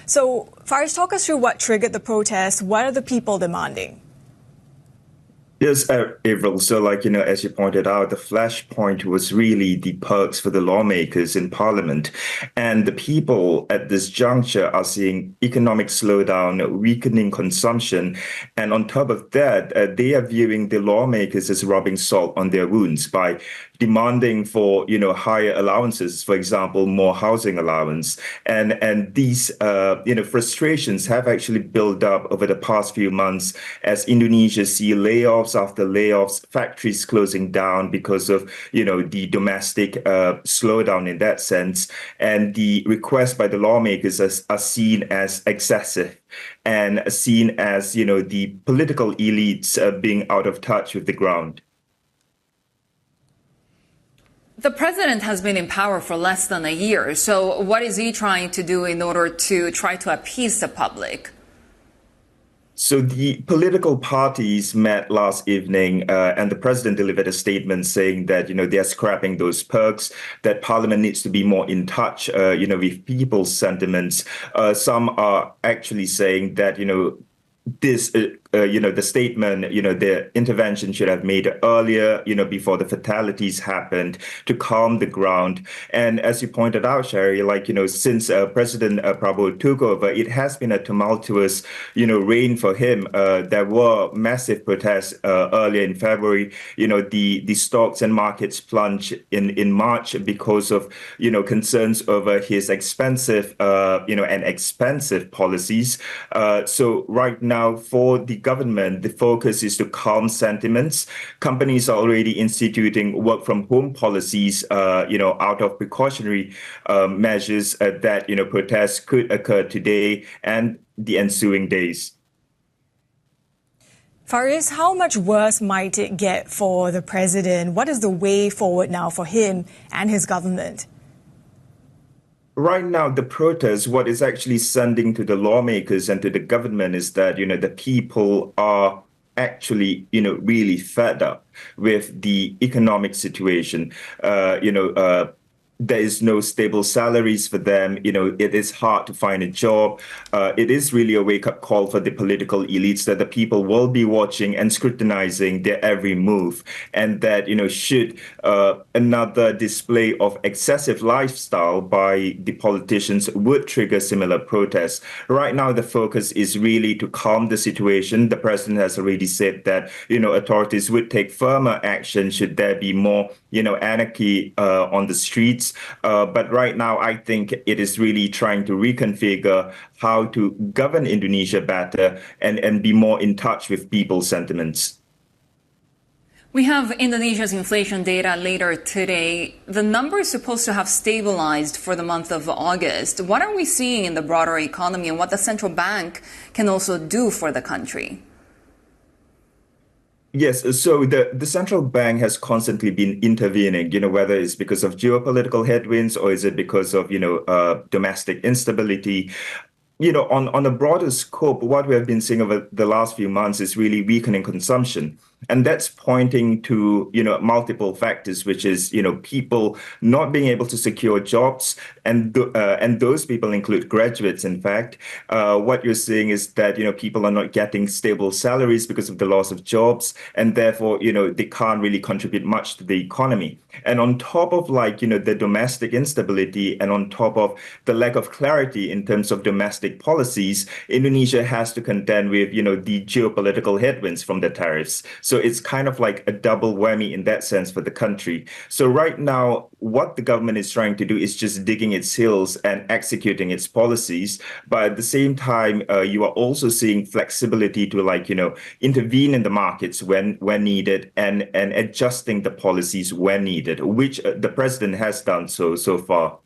So, Faris, talk us through what triggered the protest. What are the people demanding? Yes, Avril. So, as you pointed out, the flashpoint was really the perks for the lawmakers in Parliament. And the people at this juncture are seeing economic slowdown, weakening consumption. And on top of that, they are viewing the lawmakers as rubbing salt on their wounds by demanding for, higher allowances, for example, more housing allowance. And these, frustrations have actually built up over the past few months as Indonesia see layoffs after layoffs, factories closing down because of, the domestic slowdown in that sense. And the requests by the lawmakers are seen as excessive and seen as, the political elites being out of touch with the ground. The president has been in power for less than a year. So what is he trying to do in order to try to appease the public? So the political parties met last evening, and the president delivered a statement saying that, they're scrapping those perks, that parliament needs to be more in touch, with people's sentiments. Some are actually saying that, this, the statement, the intervention should have made earlier, before the fatalities happened to calm the ground. And as you pointed out, Sherry, since President Prabowo took over, it has been a tumultuous, reign for him. There were massive protests earlier in February. The stocks and markets plunged in March because of, concerns over his expensive, and expensive policies. So right now, for the government, the focus is to calm sentiments. Companies are already instituting work from home policies, out of precautionary measures that, protests could occur today and the ensuing days. Faris, how much worse might it get for the president? What is the way forward now for him and his government? Right now, the protest, what is actually sending to the lawmakers and to the government is that, the people are actually, really fed up with the economic situation. There is no stable salaries for them. It is hard to find a job. It is really a wake-up call for the political elites that the people will be watching and scrutinizing their every move. And that, should another display of excessive lifestyle by the politicians would trigger similar protests. Right now, the focus is really to calm the situation. The president has already said that, authorities would take firmer action should there be more, anarchy on the streets. But right now, I think it is really trying to reconfigure how to govern Indonesia better and be more in touch with people's sentiments. We have Indonesia's inflation data later today. The number is supposed to have stabilized for the month of August. What are we seeing in the broader economy and what the central bank can also do for the country? Yes, so the central bank has constantly been intervening, whether it's because of geopolitical headwinds or is it because of, domestic instability. On a broader scope, what we have been seeing over the last few months is really weakening consumption. And that's pointing to, multiple factors, which is, people not being able to secure jobs. And those people include graduates, in fact. What you're seeing is that, people are not getting stable salaries because of the loss of jobs. And therefore, they can't really contribute much to the economy. And on top of the domestic instability and on top of the lack of clarity in terms of domestic policies, Indonesia has to contend with, the geopolitical headwinds from the tariffs. So it's kind of like a double whammy in that sense for the country. So right now, what the government is trying to do is just digging its heels and executing its policies. But at the same time, you are also seeing flexibility to intervene in the markets when needed and adjusting the policies when needed, which the president has done so far.